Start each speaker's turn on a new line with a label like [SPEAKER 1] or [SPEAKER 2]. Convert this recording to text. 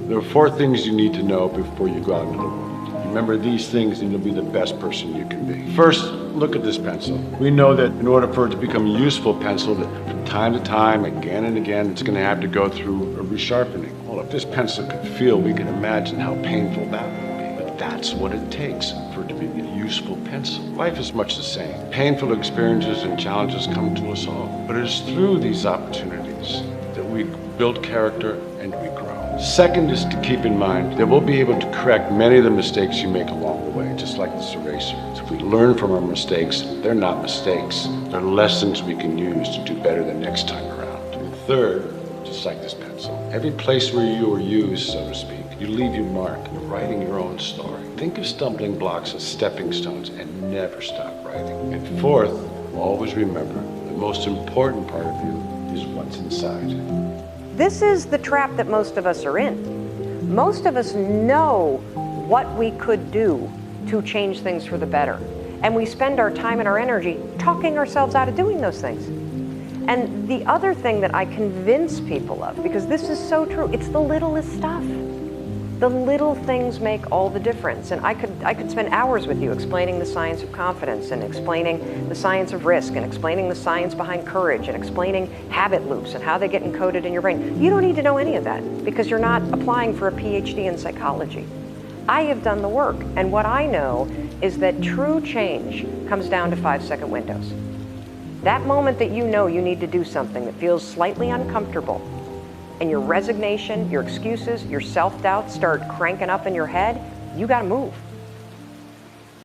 [SPEAKER 1] There are 4 things you need to know before you go out into the world. Remember these things and you'll be the best person you can be. First, look at this pencil. We know that in order for it to become a useful pencil, that from time to time, again and again, it's going to have to go through a resharpening. Well, if this pencil could feel, we can imagine how painful that would be. But that's what it takes for it to be a useful pencil. Life is much the same. Painful experiences and challenges come to us all. But it is through these opportunities that we build character and we grow. Second is to keep in mind that we'll be able to correct many of the mistakes you make along the way, just like this eraser. If we learn from our mistakes, they're not mistakes. They're lessons we can use to do better the next time around. And third, just like this pencil, every place where you are used, so to speak, you leave your mark. You're writing your own story. Think of stumbling blocks as stepping stones and never stop writing. And fourth, always remember, the most important part of you is what's inside.
[SPEAKER 2] This is the trap that most of us are in. Most of us know what we could do to change things for the better. And we spend our time and our energy talking ourselves out of doing those things. And the other thing that I convince people of, because this is so true, it's the littlest stuff. The little things make all the difference. And I could spend hours with you explaining the science of confidence and explaining the science of risk and explaining the science behind courage and explaining habit loops and how they get encoded in your brain. You don't need to know any of that because you're not applying for a PhD in psychology. I have done the work, and what I know is that true change comes down to 5-second windows. That moment that you know you need to do something that feels slightly uncomfortable, and your resignation, your excuses, your self-doubt start cranking up in your head, you gotta move.